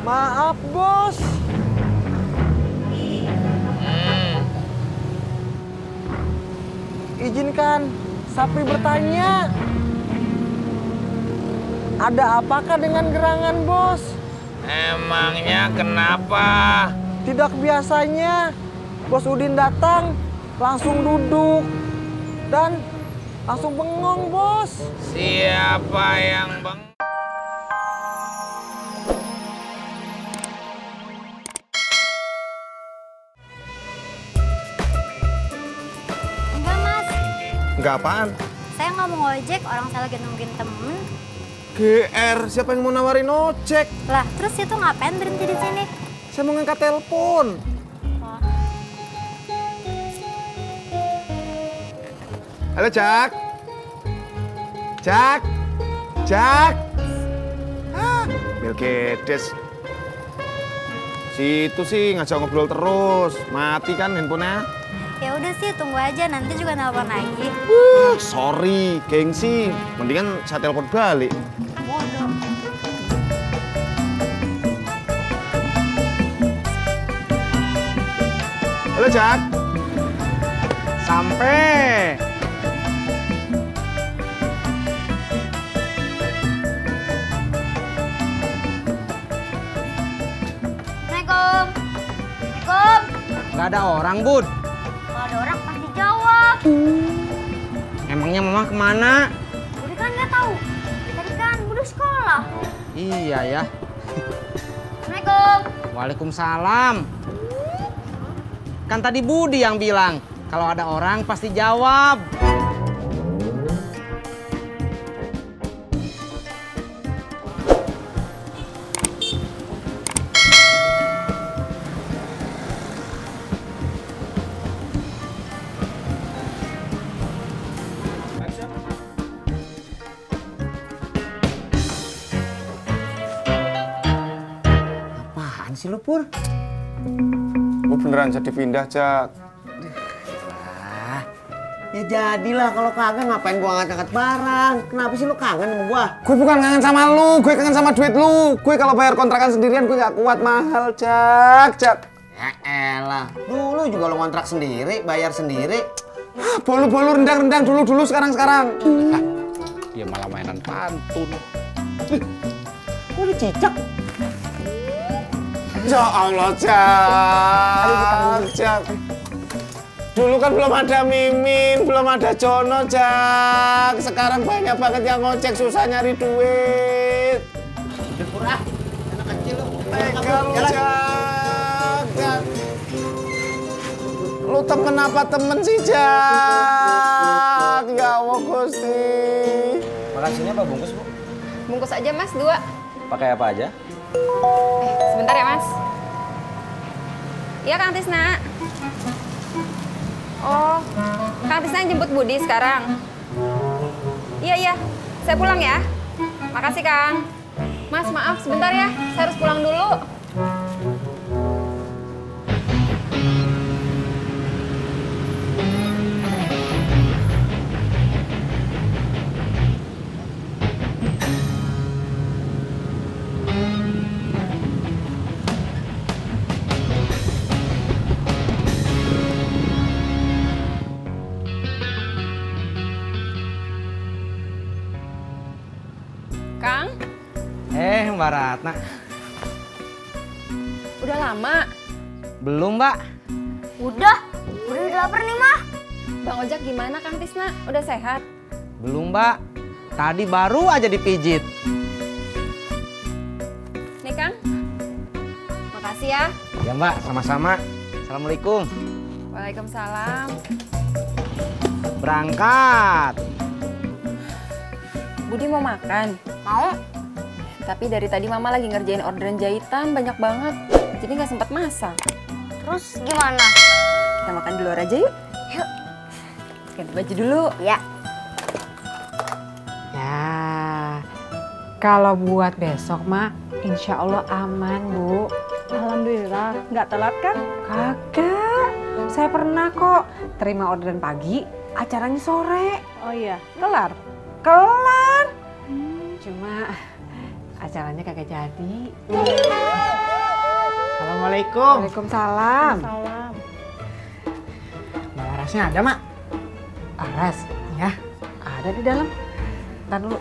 Maaf, Bos. Izinkan Sapri bertanya. Ada apakah dengan gerangan, Bos? Emangnya kenapa? Tidak biasanya. Bos Udin datang, langsung duduk. Dan langsung bengong, Bos. Siapa yang Enggak, Mas. Enggak apaan? Saya nggak mau ngojek, orang saya lagi nungguin temen. GR, siapa yang mau nawarin ojek? Lah, terus itu ngapain berhenti di sini? Saya mau ngangkat telepon. Oh. Halo, Jak. Jak. Jak. Ah, Milkedes. Situ sih ngajak ngobrol terus. Mati kan handphonenya? Ya udah sih, tunggu aja, nanti juga nelpon lagi. Sorry, gengsi. Mendingan saya telepon balik. Bodoh. Halo, Jak. Sampai. Assalamualaikum. Assalamualaikum. Nggak ada orang, Bud. Kalau ada orang pasti jawab. Emangnya Mama kemana? Budi kan nggak tahu. Tadi kan Budi sekolah. Iya ya. Assalamualaikum. Waalaikumsalam. Kan tadi Budi yang bilang, kalau ada orang pasti jawab. Apaan sih lu, Pur? Gue beneran jadi pindah, Jak. Ya jadilah, kalau kagak ngapain gua angkat-angkat barang. Kenapa sih lu kangen sama gua? Gue bukan kangen sama lu, gue kangen sama duit lu. Gue kalau bayar kontrakan sendirian gue gak kuat, mahal, Jak. Ya elah, dulu juga lu ngontrak sendiri, bayar sendiri. Bolu-bolu rendang-rendang dulu sekarang. Ya malah mainan pantun. Kok lu cicak? Ya Allah, Jak. Dulu kan belum ada Mimin, belum ada Jono, Jak. Sekarang banyak banget yang ngojek, susah nyari duit. Pura, anak kecil lu. Tega lu, Jak. Lu temen apa temen sih, Jak? Ya Allah, Gusti. Makasihnya apa bungkus, Bu? Bungkus aja Mas, 2. Pakai apa aja? Sebentar ya Mas. Iya Kang Tisna. Oh, Kang Tisna jemput Budi sekarang. Iya, saya pulang ya. Makasih Kang. Mas maaf sebentar ya, saya harus pulang dulu. Kang, Mbak Ratna. udah lama. Belum, Mbak. Udah lapar nih, Mah. Bang Ojak gimana Kang Tisna? Udah sehat? Belum, Mbak. Tadi baru aja dipijit. Nih Kang. Makasih ya. Ya, Mbak, sama-sama. Assalamualaikum. Waalaikumsalam. Berangkat. Budi mau makan? Mau? Tapi dari tadi Mama lagi ngerjain orderan jahitan banyak banget. Jadi nggak sempat masak. Terus gimana? Kita makan di luar aja yuk. Yuk. Ganti baju dulu. Ya. Ya, kalau buat besok mah insya Allah aman, Bu. Alhamdulillah, nggak telat kan? Kagak, saya pernah kok terima orderan pagi, acaranya sore. Oh iya, kelar? Kelar. Cuma acaranya kagak jadi. Assalamualaikum. Waalaikumsalam. Mbak Larasnya ada, Mak? Laras, ya, ada di dalam. Ntar dulu,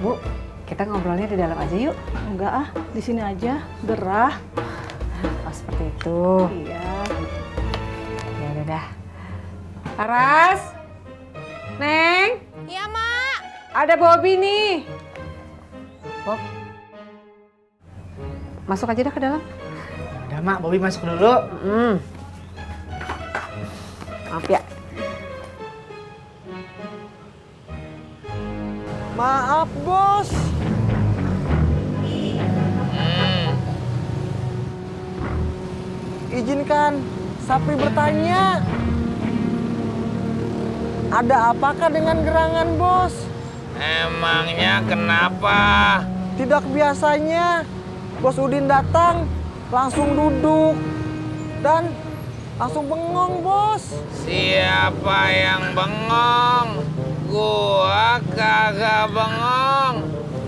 Bu, kita ngobrolnya di dalam aja yuk. Enggak ah, di sini aja. Gerah. Oh, seperti itu. Iya. Ya udah dah. Laras, Neng. Iya, Mak. Ada Bobby nih. Bob, masuk aja dah ke dalam. Udah, Mak. Bobby masuk dulu. Maaf ya. Maaf, Bos. Izinkan Sapri bertanya. Ada apakah dengan gerangan, Bos? Emangnya kenapa? Tidak biasanya. Bos Udin datang, langsung duduk. Dan langsung bengong, Bos. Siapa yang bengong? Gua kagak bengong.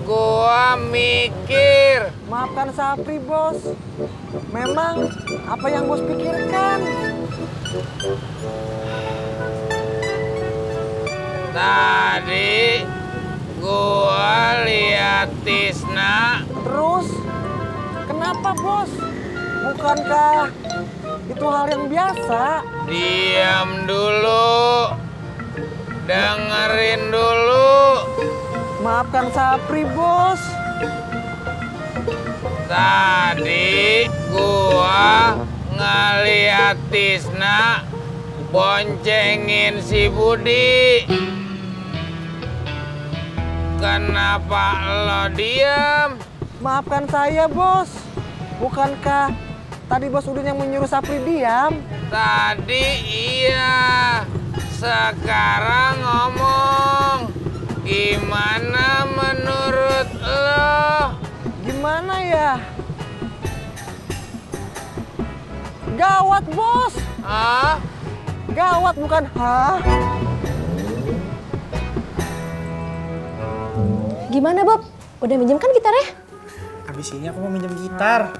Gua mikir. Maafkan Sapri, Bos. Memang apa yang Bos pikirkan? Tadi gua lihat Tisna. Terus, kenapa, Bos? Bukankah itu hal yang biasa? Diam dulu. Dengerin dulu. Maafkan Sapri, Bos. Tadi gua ngeliat Tisna boncengin si Budi. Kenapa lo diam? Maafkan saya, Bos. Bukankah tadi Bos Udin yang menyuruh Sapri diam? Tadi iya. Sekarang ngomong. Gimana menurut lo? Gimana ya? Gawat, Bos. Hah? Gawat bukan hah? Gimana, Bob? Udah minjem kan gitarnya? Abis ini aku mau minjem gitar.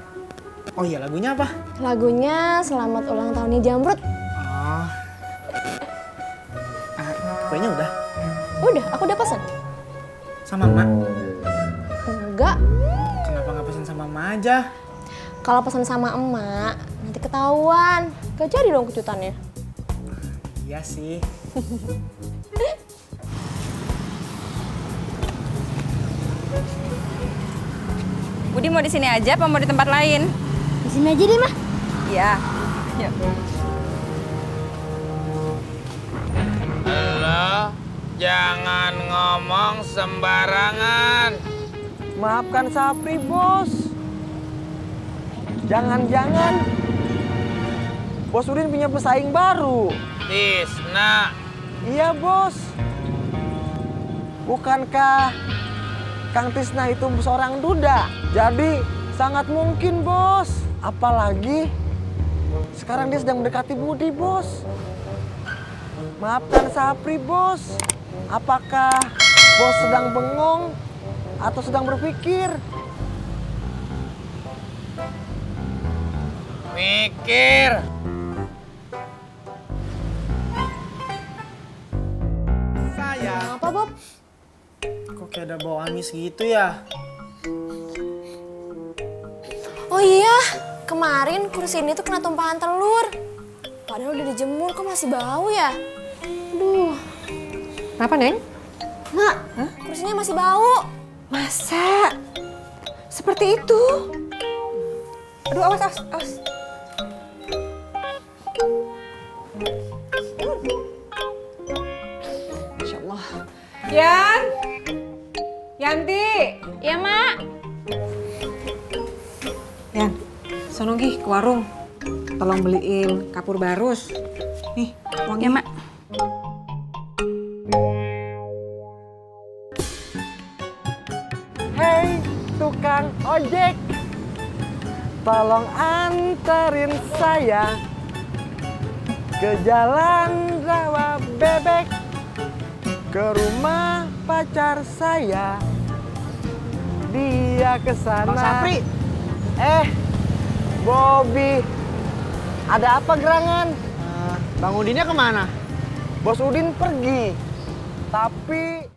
Oh iya, lagunya apa? Lagunya Selamat Ulang Tahunnya Jamrut. Oh. Kuenya udah? Udah, aku udah pesan. Sama Mak? Enggak. Kenapa nggak pesen sama Mak aja? Kalau pesan sama emak, nanti ketahuan. Gak jadi dong kejutannya. Iya sih. Budi mau di sini aja apa mau di tempat lain? Di sini aja deh, Mah. Iya. Yuk. Lo jangan ngomong sembarangan. Maafkan Sapri, Bos. Jangan-jangan Bos Udin punya pesaing baru. Tisna. Iya, Bos. Bukankah Kang Tisna itu seorang duda? Jadi sangat mungkin, Bos. Apalagi sekarang dia sedang mendekati Budi, Bos. Maafkan Sapri, Bos. Apakah Bos sedang bengong atau sedang berpikir? Mikir. Sayang. Apa, Bob? Kok kayak ada bau amis gitu ya? Oh iya, kemarin kursi ini tuh kena tumpahan telur. Padahal udah dijemur, kok masih bau ya? Aduh. Kenapa, Neng? Mak, kursinya masih bau. Masa? Seperti itu? Aduh, awas, awas, awas. Masya Allah. Yan! Yanti! Iya, Mak. Yan, sono gih ke warung. Tolong beliin kapur barus. Nih, uangnya, Mak. Hei, tukang ojek. Tolong anterin saya ke Jalan Rawa Bebek, ke rumah pacar saya. dia kesana. Bang Sapri. Bobby. Ada apa gerangan? Bang Udinnya kemana? Bos Udin pergi. Tapi